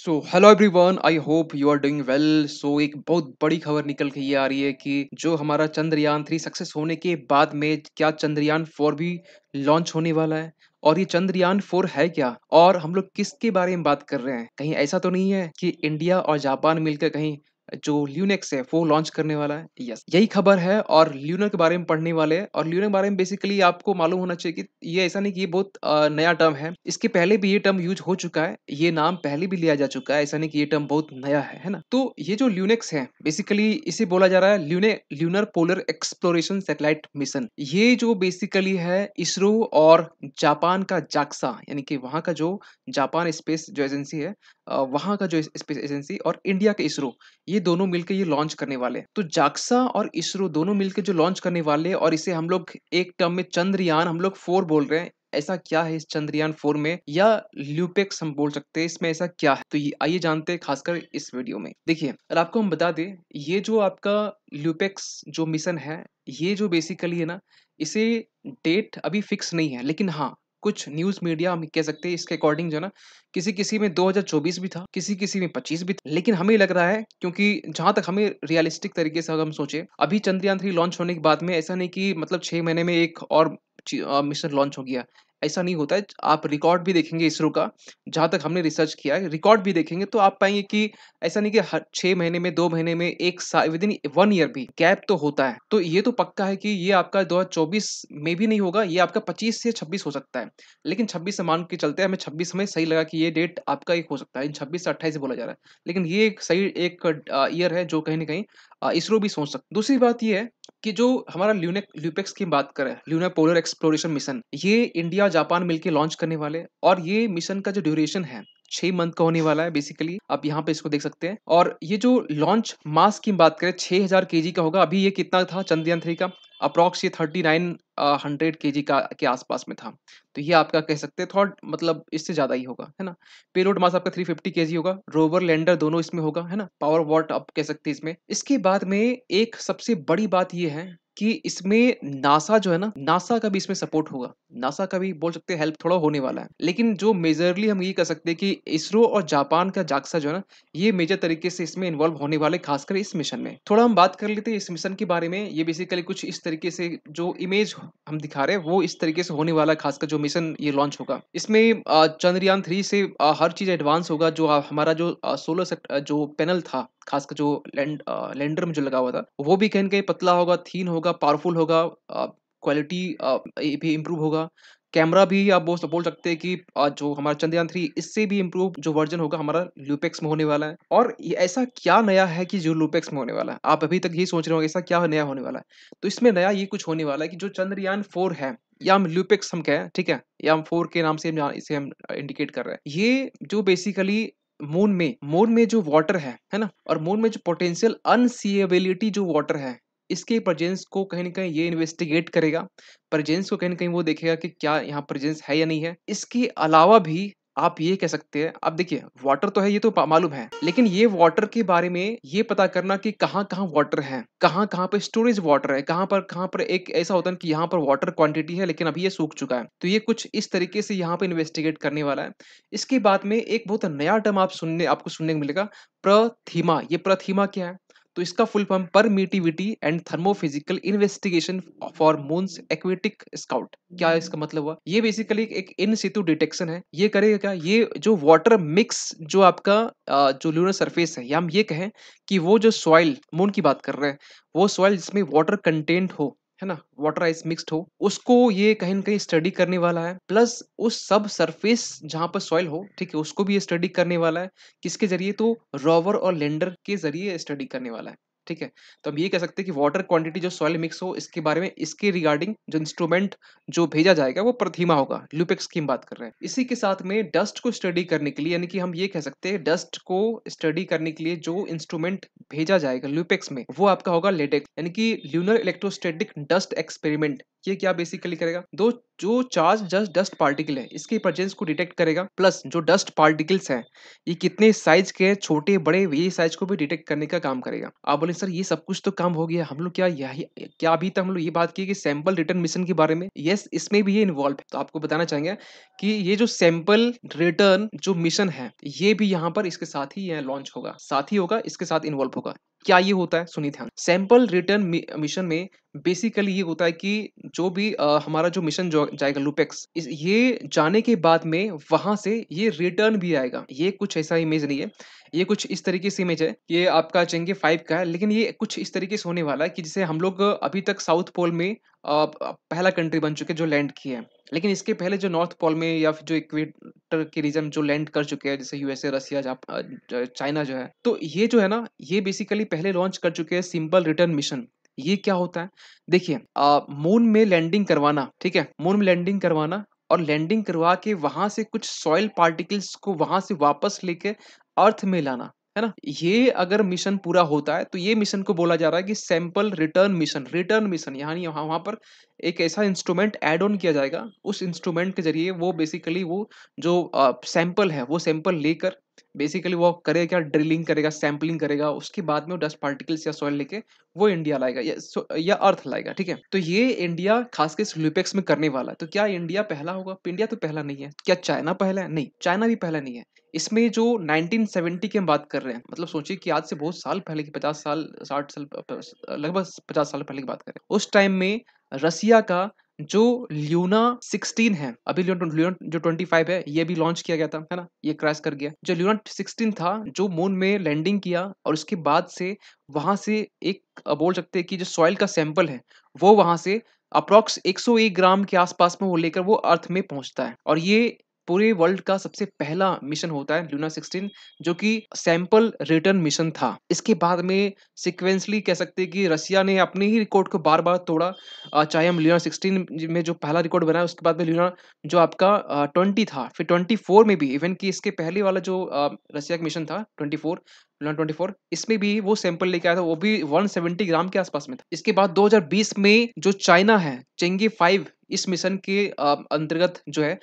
So hello everyone, I hope you are doing well. एक बहुत बड़ी खबर निकल के ये आ रही है कि जो हमारा चंद्रयान 3 सक्सेस होने के बाद में क्या चंद्रयान 4 भी लॉन्च होने वाला है। और ये चंद्रयान 4 है क्या, और हम लोग किसके बारे में बात कर रहे हैं। कहीं ऐसा तो नहीं है कि इंडिया और जापान मिलकर कहीं जो ल्यूनेक्स है वो लॉन्च करने वाला है। यस, यही खबर है और ल्यूनर के बारे में पढ़ने वाले हैं। और ल्यूनर के बारे में बेसिकली आपको मालूम होना चाहिए कि ये ऐसा नहीं कि ये बहुत नया टर्म है। इसके पहले भी ये टर्म यूज हो चुका है, ये नाम पहले भी लिया जा चुका है। ऐसा नहीं कि ये टर्म बहुत नया है ना। तो ये जो ल्यूनेक्स है बेसिकली इसे बोला जा रहा है lunar polar exploration satellite mission. ये जो बेसिकली है इसरो और जापान का जाक्सा, यानी कि वहां का जो जापान स्पेस जो एजेंसी है, वहां का जो स्पेस एजेंसी और इंडिया के इसरो, ये दोनों मिलकर ये लॉन्च करने वाले हैं। तो जाक्सा और इसरो दोनों मिलकर जो लॉन्च करने वाले हैं, और इसे हम लोग एक टर्म में चंद्रयान हम लोग 4 बोल रहे हैं। ऐसा क्या है इस चंद्रयान 4 में, या ल्यूपेक्स हम बोल सकते हैं, इसमें ऐसा क्या है। तो ये आइए जानते हैं खासकर इस वीडियो में। देखिए, और आपको हम बता दें, ये जो आपका ल्यूपेक्स जो मिशन है, ये जो बेसिकली है ना, इसे डेट अभी फिक्स नहीं है। लेकिन हाँ, कुछ न्यूज मीडिया हम कह सकते हैं इसके अकॉर्डिंग जो है ना, किसी किसी में 2024 भी था, किसी किसी में 25 भी था। लेकिन हमें लग रहा है, क्योंकि जहां तक हमें रियलिस्टिक तरीके से अगर हम सोचे, अभी चंद्रयान 3 लॉन्च होने के बाद में ऐसा नहीं कि मतलब 6 महीने में एक और मिशन लॉन्च हो गया। ऐसा नहीं होता है। आप रिकॉर्ड भी देखेंगे इसरो का, जहां तक हमने रिसर्च किया है, रिकॉर्ड भी देखेंगे तो आप पाएंगे कि ऐसा नहीं कि हर 6 महीने में, 2 महीने में, एक साल, विद इन 1 ईयर भी गैप तो होता है। तो ये तो पक्का है कि ये आपका 2024 में भी नहीं होगा, ये आपका 25 से 26 हो सकता है। लेकिन 26 से मान के चलते हैं, हमें 26 में सही लगा कि ये डेट आपका एक हो सकता है। इन 26 से 28 बोला जा रहा है, लेकिन ये एक सही एक ईयर है जो कहीं ना कहीं इसरो भी सोच सकता। दूसरी बात ये है कि जो हमारा ल्यूपेक्स की बात करें, ल्यूनर पोलर एक्सप्लोरेशन मिशन, ये इंडिया जापान मिलके लॉन्च करने वाले हैं। और ये मिशन का जो ड्यूरेशन है 6 मंथ का होने वाला है। बेसिकली आप यहाँ पे इसको देख सकते हैं। और ये जो लॉन्च मास की बात करें, 6000 kg का होगा। अभी ये कितना था चंद्रयान 3 का, अप्रॉक्स ये 3900 kg का के आसपास में था। तो ये आपका कह सकते हैं थोड़ा मतलब इससे ज्यादा ही होगा, है ना। पेलोड मास आपका 350 kg होगा। रोवर लैंडर दोनों इसमें होगा, है ना। पावर वॉट आप कह सकते हैं इसमें। इसके बाद में एक सबसे बड़ी बात ये है कि इसमें नासा जो है ना, नासा का भी इसमें सपोर्ट होगा। नासा का भी बोल सकते हैं हेल्प थोड़ा होने वाला है। लेकिन जो मेजरली हम ये कह सकते हैं कि इसरो और जापान का जाक्सा जो है ना, ये मेजर तरीके से इसमें इन्वॉल्व होने वाले, खासकर इस मिशन में। थोड़ा हम बात कर लेते हैं इस मिशन के बारे में। ये बेसिकली कुछ इस तरीके से जो इमेज हम दिखा रहे हैं वो इस तरीके से होने वाला है, खासकर जो मिशन ये लॉन्च होगा। इसमें चंद्रयान 3 से हर चीज एडवांस होगा। जो हमारा जो सोलर जो पैनल था, खासकर जो लैंडर में जो लगा हुआ था, वो भी कहीं न कहीं पतला होगा, थीन होगा, पावरफुल होगा, क्वालिटी भी इम्प्रूव होगा। कैमरा भी आप बोल सकते हैं कि जो हमारा चंद्रयान 3 इससे भी इम्प्रूव जो वर्जन होगा हमारा ल्यूपेक्स में होने वाला है। और ये ऐसा क्या नया है कि जो ल्यूपेक्स में होने वाला है, आप अभी तक यही सोच रहे होंगे ऐसा क्या नया होने वाला है। तो इसमें नया ये कुछ होने वाला है कि जो चंद्रयान 4 है, या हम ल्यूपेक्स हम कहें, ठीक है, या हम 4 के नाम से इसे हम इंडिकेट कर रहे हैं। ये जो बेसिकली मून में जो वाटर है ना, और मून में जो पोटेंशियल अनसीएबिलिटी जो वाटर है, इसके प्रेजेंस को कहीं न कहीं ये इन्वेस्टिगेट करेगा। प्रेजेंस को कहीं न कहीं वो देखेगा कि क्या यहाँ प्रेजेंस है या नहीं है। इसके अलावा भी आप ये कह सकते हैं, अब देखिए वाटर तो है, ये तो मालूम है। लेकिन ये वाटर के बारे में ये पता करना कि कहाँ कहाँ वाटर है, कहाँ कहाँ पे स्टोरेज वाटर है, कहाँ पर एक ऐसा होता है कि यहाँ पर वाटर क्वांटिटी है लेकिन अभी ये सूख चुका है। तो ये कुछ इस तरीके से यहाँ पे इन्वेस्टिगेट करने वाला है। इसके बाद में एक बहुत नया टर्म आपको सुनने को मिलेगा, प्रथीमा। ये प्रथीमा क्या है? तो इसका full form permittivity and thermophysical investigation for moons aquatic scout. क्या इसका मतलब हुआ? ये बेसिकली एक इन सितु डिटेक्शन है। ये करेगा क्या, ये जो वाटर मिक्स जो आपका जो लूनर सरफेस है, या हम ये कहें कि वो जो सॉइल मून की बात कर रहे हैं, वो सॉइल जिसमें वाटर कंटेंट हो, है ना, वाटर आइस मिक्स्ड हो, उसको ये कहीं न कहीं स्टडी करने वाला है। प्लस उस सब सरफेस जहाँ पर सॉइल हो, ठीक है, उसको भी ये स्टडी करने वाला है। किसके ज़रिए? तो रोवर और लैंडर के ज़रिए स्टडी करने वाला है। ठीक है? तो हम ये कह सकते हैं कि वाटर क्वांटिटी जो सॉइल मिक्स हो, इसके बारे में, इसके रिगार्डिंग जो इंस्ट्रूमेंट जो भेजा जाएगा वो प्रतिमा होगा। ल्यूपेक्स की हम बात कर रहे हैं। इसी के साथ में डस्ट को स्टडी करने के लिए, यानी कि हम ये कह सकते हैं डस्ट को स्टडी करने के लिए जो इंस्ट्रूमेंट भेजा जाएगा ल्यूपेक्स में, वो आपका होगा लेडेक्स, यानी कि ल्यूनर इलेक्ट्रोस्टैटिक डस्ट एक्सपेरिमेंट। ये क्या बेसिकली करेगा, दो जो चार्ज जस्ट डस्ट पार्टिकल है इसके प्रेजेंस को डिटेक्ट करेगा, प्लस जो डस्ट पार्टिकल्स हैं ये कितने साइज के हैं, छोटे बड़े, ये साइज को भी डिटेक्ट करने का काम करेगा। आप बोले सर ये सब कुछ तो काम हो गया, हम लोग क्या यही क्या अभी तक हम लोग ये बात की कि सैंपल रिटर्न मिशन के बारे में, यस इसमें भी ये इन्वॉल्व है। तो आपको बताना चाहेंगे कि ये जो सैंपल रिटर्न जो मिशन है ये भी यहाँ पर इसके साथ ही लॉन्च होगा, साथ ही होगा, इसके साथ इन्वॉल्व होगा। क्या ये होता है सुनिए ध्यान, सैंपल रिटर्न मिशन में बेसिकली ये होता है कि जो भी हमारा जो मिशन जो जाएगा लूपेक्स, ये जाने के बाद में वहां से ये रिटर्न भी आएगा। ये कुछ ऐसा इमेज नहीं है, ये कुछ इस तरीके से इमेज है, ये आपका चेंगे 5 का है, लेकिन ये कुछ इस तरीके से होने वाला है कि जैसे हम लोग अभी तक साउथ पोल में पहला कंट्री बन चुके जो लैंड किए हैं, लेकिन इसके पहले जो नॉर्थ पोल में या फिर जो इक्वेटर के रीजन जो लैंड कर चुके हैं जैसे यूएसए, रसिया, चाइना जो है, तो ये जो है ना ये बेसिकली पहले लॉन्च कर चुके हैं सिंपल रिटर्न मिशन। ये क्या होता है, देखिए मून में लैंडिंग करवाना, ठीक है, मून में लैंडिंग करवाना और लैंडिंग करवा के वहां से कुछ सॉइल पार्टिकल्स को वहां से वापस लेके अर्थ में लाना, है ना। ये अगर मिशन पूरा होता है तो ये मिशन को बोला जा रहा है कि sample return mission. Return mission यानी वहां पर एक ऐसा इंस्ट्रूमेंट ऐड ऑन किया जाएगा, उस इंस्ट्रूमेंट के जरिए वो बेसिकली वो जो सैंपल है वो सैंपल लेकर बेसिकली वो करेगा क्या, ड्रिलिंग करेगा, सैंपलिंग करेगा, उसके बाद में वो डस्ट पार्टिकल्स या सॉइल लेके वो इंडिया लाएगा या अर्थ लाएगा, ठीक है। तो ये इंडिया खासकर लुपेक्स में करने वाला है। तो क्या इंडिया पहला होगा? इंडिया तो पहला नहीं है। क्या चाइना पहला है? नहीं, चाइना भी पहला नहीं है। इसमें जो 1970 की हम बात कर रहे हैं, मतलब सोचिए कि आज से बहुत साल पहले की, 50 साल 60 साल लगभग 50 साल पहले की बात करें, उस टाइम में रसिया का जो ल्यूना 16 है, अभी ल्यूना जो 25 है ये भी लॉन्च किया गया था, है ना, ये क्रैश कर गया। जो ल्यूना 16 था जो मून में लैंडिंग किया और उसके बाद से वहां से एक बोल सकते हैं कि जो सॉइल का सैंपल है वो वहां से अप्रोक्स 101 ग्राम के आसपास में वो लेकर वो अर्थ में पहुंचता है। और ये पूरे वर्ल्ड का सबसे पहला मिशन होता है लूना 16, जो कि सैंपल रिटर्न मिशन था। इसके बाद में सिक्वेंसली कह सकते हैं कि रसिया ने अपने ही रिकॉर्ड को बार बार तोड़ा। चाहे हम लूना 16 में जो पहला रिकॉर्ड बनाया, उसके बाद में लूना जो आपका 20 था, फिर 24 में भी, इवन कि इसके पहले वाला जो रसिया का मिशन था 24, लूना 24, इसमें भी वो सैंपल लेके आया था, वो भी 170 ग्राम के आसपास में था। इसके बाद 2020 में जो चाइना है, चेंगे 5, इस मिशन के अंतर्गत जो है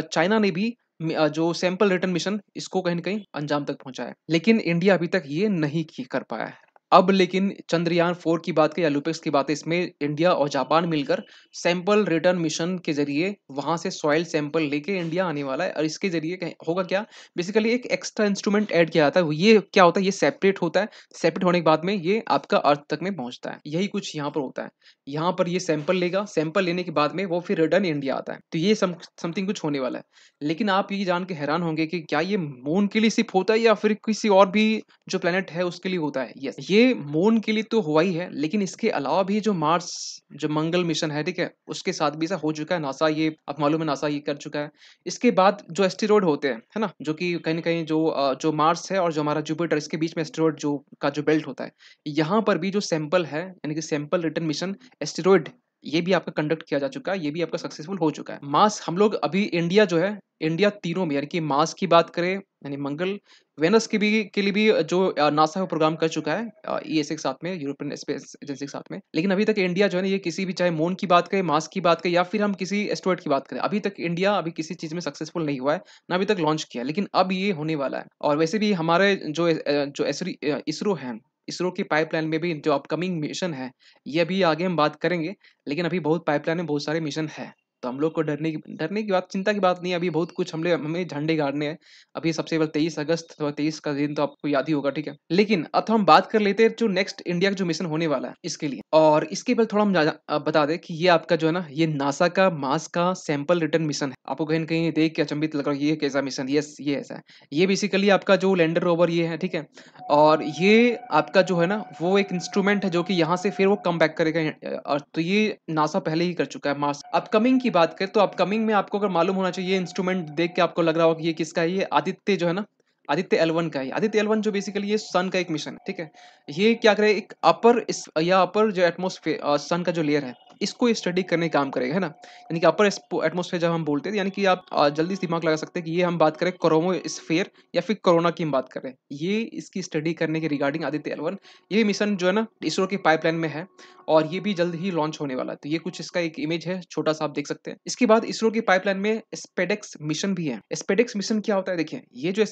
चाइना ने भी जो सैंपल रिटर्न मिशन इसको कहीं न कहीं अंजाम तक पहुँचाया है। लेकिन इंडिया अभी तक ये नहीं कर पाया है। अब लेकिन चंद्रयान 4 की बात करें या लुपेक्स की बात है, इसमें इंडिया और जापान मिलकर सैंपल रिटर्न मिशन के ज़रिए वहाँ से सॉइल सैंपल लेके इंडिया आने वाला है। और इसके ज़रिए कहीं होगा क्या, बेसिकली एक एक्स्ट्रा इंस्ट्रूमेंट ऐड किया जाता है। ये क्या होता है, ये सेपरेट होता है। सेपरेट होने के बाद में ये आपका अर्थ तक में पहुँचता है। यही कुछ यहाँ पर होता है। यहाँ पर ये सैंपल लेगा, सैंपल लेने के बाद में वो फिर रिटर्न इंडिया आता है। तो ये समथिंग कुछ होने वाला है। लेकिन आप ये जान के हैरान होंगे कि क्या ये मून के लिए सिर्फ होता है या फिर किसी और भी जो प्लेनेट है उसके लिए होता है? यस, ये मून के लिए तो हुआ ही है, लेकिन इसके अलावा भी जो मार्स, जो मंगल मिशन है, ठीक है, उसके साथ भी ऐसा हो चुका है। नासा, ये आप मालूम है, नासा ये कर चुका है। इसके बाद जो एस्टेरॉयड होते हैं, है ना, जो कि कहीं न कहीं जो मार्स है और जो हमारा जुपिटर, इसके बीच में एस्टेरॉयड जो बेल्ट होता है, यहाँ पर भी जो सैंपल है, यानी कि सैंपल रिटर्न मिशन एस्टेरॉयड, ये भी आपका कंडक्ट किया जा चुका है, ये भी आपका सक्सेसफुल हो चुका है। मार्स हम लोग अभी इंडिया जो है, इंडिया तीनों में, यानी कि मार्स की बात करें, यानी मंगल, वेनस के लिए भी जो नासा है वो प्रोग्राम कर चुका है ईएसए के साथ में, यूरोपियन स्पेस एजेंसी के साथ में। लेकिन अभी तक इंडिया जो है ना, ये किसी भी, चाहे मून की बात करें, मार्स की बात करें या फिर हम किसी एस्टेरॉयड की बात करें, अभी तक इंडिया अभी किसी चीज़ में सक्सेसफुल नहीं हुआ है, ना अभी तक लॉन्च किया है। लेकिन अब ये होने वाला है। और वैसे भी हमारे जो इसरो है, इसरो की पाइपलाइन में भी जो अपकमिंग मिशन है, ये अभी आगे हम बात करेंगे। लेकिन अभी बहुत पाइपलाइन में बहुत सारे मिशन है। तो हम लोग को डरने की बात, चिंता की बात नहीं है। अभी बहुत कुछ हमें झंडे गाड़ने हैं। अभी सबसे पहले 23 अगस्त, तो 23 का दिन तो आपको याद ही होगा, ठीक है। लेकिन अब तो हम बात कर लेते हैं जो नेक्स्ट इंडिया का जो मिशन होने वाला है इसके लिए। और इसके पहले थोड़ा हम बता दें कि ये आपका जो है ना, ये नासा का मार्स का सैंपल रिटर्न मिशन है। आपको कहीं न कहीं देख के अचंभित लग रहा है, ये कैसा मिशन? यस, ये ऐसा है। ये बेसिकली आपका जो लैंडर रोवर ये है, ठीक है। और ये आपका जो है ना, वो एक इंस्ट्रूमेंट है जो कि यहाँ से फिर वो कम बैक करेगा और तो ये नासा पहले ही कर चुका है। मार्स अपकमिंग की बात करें तो अपकमिंग में आपको अगर मालूम होना चाहिए, ये इंस्ट्रूमेंट देख के आपको लग रहा होगा कि ये किसका है, ये आदित्य जो है ना, आदित्य L1 का है। आदित्य L1 जो बेसिकली ये सन का एक मिशन है, ठीक है। ये क्या करे, एक अपर जो एटमॉस्फेयर सन का जो लेयर है, इसको ये स्टडी करने का काम करेगा, है ना? यानी कि अपर एटमॉस्फेयर जब हम बोलते हैं, यानी कि आप जल्दी से दिमाग लगा सकते हैं कि ये हम बात करें क्रोमोस्फेयर या फिर कोरोना की हम बात कर रहे हैं। ये इसकी स्टडी करने के रिगार्डिंग आदित्य L1 ये मिशन जो है ना इसरो की पाइपलाइन में है और ये भी जल्द ही लॉन्च होने वाला है। तो ये कुछ इसका एक इमेज है, छोटा-सा आप देख सकते हैं। इसके बाद इसरो की पाइपलाइन में स्पेडेक्स मिशन भी है। स्पेडेक्स मिशन क्या होता है देखिए, ये जो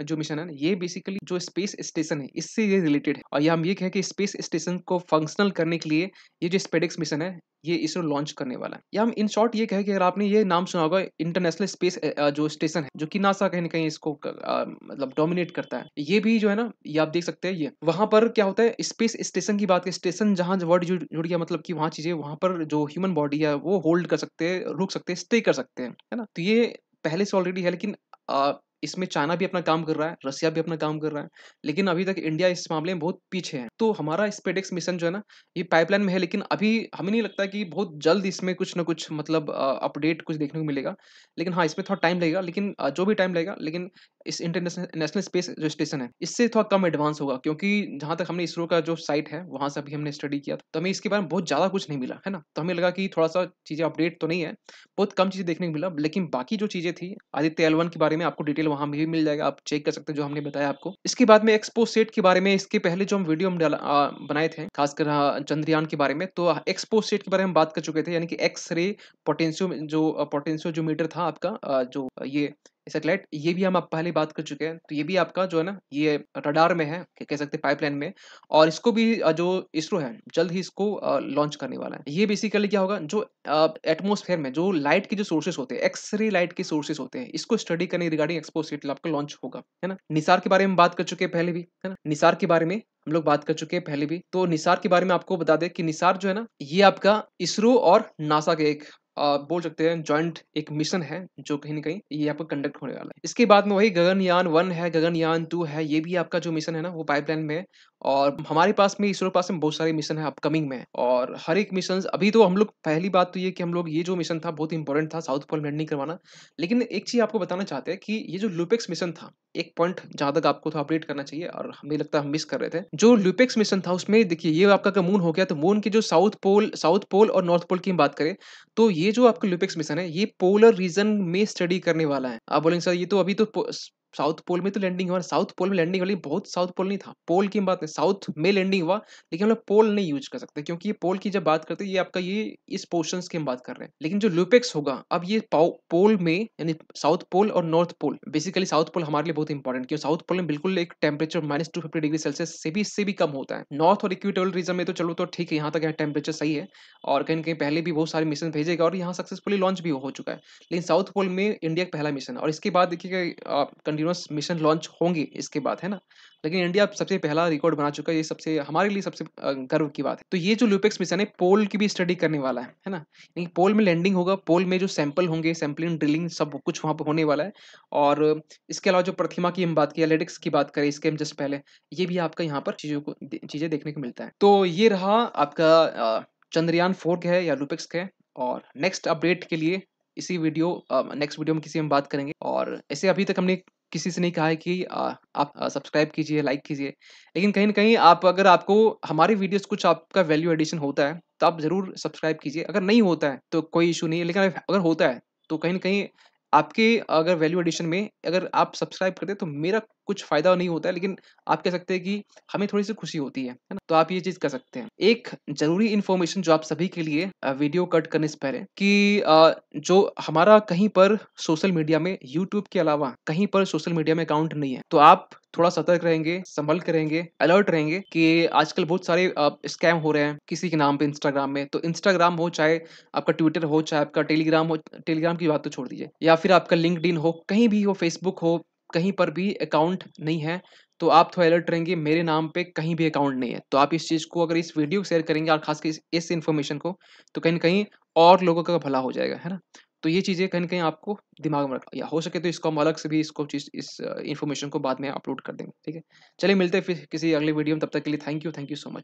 जो मिशन है ना, ये बेसिकली जो स्पेस स्टेशन है, इससे ये रिलेटेड है और ये हम ये कहें कि स्पेस स्टेशन को फंक्शनल करने के लिए ये जो स्पेडेक्स मिशन है, ये इसरो लॉन्च करने वाला है। या हम इन शॉर्ट ये कहें कि अगर आपने ये नाम सुना होगा इंटरनेशनल स्पेस जो स्टेशन है, जो कि नासा कहीं न कहीं इसको मतलब डोमिनेट करता है। ये भी जो है ना, ये आप देख सकते हैं ये। वहाँ पर क्या होता है स्पेस स्टेशन की बात करें, स्टेशन जहाँ वर्ड जुड़ गया मतलब कि वहाँ चीज़ें वहाँ पर जो ह्यूमन बॉडी है वो होल्ड कर सकते हैं, रुक सकते हैं, स्टे कर सकते हैं, है ना? तो ये पहले से ऑलरेडी है लेकिन अ, इसमें चाइना भी अपना काम कर रहा है, रसिया भी अपना काम कर रहा है, लेकिन अभी तक इंडिया इस मामले में बहुत पीछे है। तो हमारा स्पेसएक्स मिशन जो है ना, ये पाइपलाइन में है लेकिन अभी हमें नहीं लगता कि बहुत जल्द इसमें कुछ ना कुछ मतलब अपडेट कुछ देखने को मिलेगा। लेकिन हाँ, इसमें थोड़ा टाइम लगेगा लेकिन जो भी टाइम लगेगा लेकिन इस इंटरनेशनल नेशनल स्पेस जो स्टेशन है, इससे थोड़ा कम एडवांस होगा क्योंकि जहाँ तक हमने इसरो का जो साइट है, वहाँ से अभी हमने स्टडी किया था, तो हमें इसके बारे में बहुत ज़्यादा कुछ नहीं मिला, है ना? तो हमें लगा कि थोड़ा-सा चीज़ें अपडेट तो नहीं है, बहुत कम चीज़ें देखने को मिला, लेकिन बाकी जो चीज़ें थी, आदित्य L1 के बारे में आपको डिटेल वहाँ भी मिल जाएगा, आप चेक कर सकते हैं जो हमने बताया आपको। इसके बाद में एक्सपोसेट के बारे में इसके पहले जो हम वीडियो हम बनाए थे, खासकर चंद्रयान के बारे में, तो एक्सपोसेट के बारे में हम बात कर चुके थे, यानी कि एक्स-रे पोटेंशियोमीटर था आपका जो ये सैटेलाइट, ये भी हम आप पहले बात कर चुके हैं। तो ये भी आपका जो है ना, ये रडार में है, कह सकते हैं पाइपलाइन में और इसको भी जो इसरो है, जल्द ही इसको लॉन्च करने वाला है। ये बेसिकली क्या होगा जो एटमॉस्फेयर में जो लाइट के जो सोर्सेस होते हैं, एक्स-रे लाइट के सोर्सेस होते हैं, इसको स्टडी करने रिगार्डिंग एक्सपोसेट आपका लॉन्च होगा, है ना? निसार के बारे में बात कर चुके हैं पहले भी, है ना? निसार के बारे में हम लोग बात कर चुके हैं पहले भी। तो निसार के बारे में आपको बता दें कि निसार जो है ना, ये आपका इसरो और नासा के एक बोल सकते हैं जॉइंट एक मिशन है, जो कहीं न कहीं ये आपका कंडक्ट होने वाला है। इसके बाद में वही गगनयान 1 है, गगनयान 2 है, ये भी आपका जो मिशन है ना, वो पाइपलाइन में है और हमारे पास में इसरो के पास में बहुत सारे मिशन है अपकमिंग में और हर एक मिशंस अभी तो हम लोग पहली बात तो ये कि हम लोग ये जो मिशन था बहुत इंपॉर्टेंट था साउथ पोल लैंडिंग करवाना। लेकिन एक चीज़ आपको बताना चाहते हैं कि ये जो लुपेक्स मिशन था, एक पॉइंट जहाँ तक आपको थोड़ा अपडेट करना चाहिए और हमें लगता है हम मिस कर रहे थे। जो लुपेक्स मिशन था उसमें देखिए ये आपका अगर मून हो गया तो मून के जो साउथ पोल और नॉर्थ पोल की हम बात करें, तो ये जो आपका लुपेक्स मिशन है, ये पोलर रीजन में स्टडी करने वाला है। आप बोलेंगे सर ये तो अभी तो साउथ पोल में तो लैंडिंग हुआ, साउथ पोल में लैंडिंग वाली बहुत साउथ पोल नहीं था। पोल की हम बात नहीं, साउथ में लैंडिंग हुआ, लेकिन हम लोग पोल नहीं यूज़ कर सकते क्योंकि ये पोल की जब बात करते हैं ये आपका ये इस पोर्शंस की हम बात कर रहे हैं। लेकिन जो लुपेक्स होगा अब ये पोल में यानी साउथ पोल और north pole, basically south pole हमारे लिए बहुत इंपॉर्टेंट क्योंकि साउथ पोल में बिल्कुल एक टेम्परेचर -250 डिग्री सेल्सियस से भी इससे भी कम होता है। नॉर्थ और इक्वेटोरियल रीजन में तो चलो तो ठीक है, यहाँ तक यहाँ टेम्परेचर सही है और कहीं न कहीं पहले भी बहुत सारे मिशन भेजेगा और यहाँ सक्सेसफुली लॉन्च भी हो चुका है। लेकिन साउथ पोल में इंडिया का पहला मिशन है और इसके बाद देखिएगा कंटीन्यूअस मिशन लॉन्च होंगे इसके बाद, है ना? लेकिन इंडिया अब सबसे पहला रिकॉर्ड बना चुका है, ये सबसे हमारे लिए सबसे गर्व की बात है। तो ये जो लुपेक्स मिशन है, पोल की भी स्टडी करने वाला है ना? यानी पोल में लैंडिंग होगा, पोल में जो सैंपल होंगे, सैंपलिंग, ड्रिलिंग सब कुछ वहाँ पे होने वाला है और इसके अलावा जो प्रतिमा की हम बात की, एलेडिक्स की बात करें इसके हम जस्ट पहले, ये भी आपका यहाँ पर चीज़ें देखने को मिलता है। तो ये रहा आपका चंद्रयान 4 का है या लुपेक्स का है और नेक्स्ट अपडेट के लिए नेक्स्ट वीडियो में किसी हम बात करेंगे और ऐसे अभी तक हमने किसी से नहीं कहा है कि आप सब्सक्राइब कीजिए, लाइक कीजिए। लेकिन कहीं न कहीं आप अगर आपको हमारे वीडियोज़ कुछ आपका वैल्यू एडिशन होता है, तो आप ज़रूर सब्सक्राइब कीजिए। अगर नहीं होता है, तो कोई इश्यू नहीं है, लेकिन अगर होता है, तो कहीं न कहीं आपके अगर वैल्यू एडिशन में अगर आप सब्सक्राइब करते हैं, तो मेरा कुछ फ़ायदा नहीं होता है, लेकिन आप कह सकते हैं कि हमें थोड़ी-सी खुशी होती है ना? तो आप ये चीज़ कर सकते हैं। एक ज़रूरी इन्फॉर्मेशन जो आप सभी के लिए वीडियो कट करने से पहले कि जो हमारा कहीं पर सोशल मीडिया में यूट्यूब के अलावा कहीं पर सोशल मीडिया में अकाउंट नहीं है। तो आप थोड़ा सतर्क रहेंगे, संभल के रहेंगे, अलर्ट रहेंगे कि आजकल बहुत सारे स्कैम हो रहे हैं किसी के नाम पे इंस्टाग्राम में। तो इंस्टाग्राम हो चाहे आपका ट्विटर हो, चाहे आपका टेलीग्राम हो, टेलीग्राम की बात तो छोड़ दीजिए या फिर आपका लिंक्डइन हो, कहीं भी हो, फेसबुक हो, कहीं पर भी अकाउंट नहीं है, तो आप थोड़ा अलर्ट रहेंगे, मेरे नाम पे कहीं भी अकाउंट नहीं है। तो आप इस चीज़ को अगर इस वीडियो को शेयर करेंगे और ख़ासकर इस इन्फॉर्मेशन को, तो कहीं न कहीं और लोगों का भला हो जाएगा, है ना? तो ये चीज़ें कहीं न कहीं आपको दिमाग में रखना या हो सके तो इसको हम अलग से भी इस इन्फॉर्मेशन को बाद में अपलोड कर देंगे, ठीक है? चलिए मिलते हैं फिर किसी अगले वीडियो में, तब तक के लिए थैंक यू सो मच।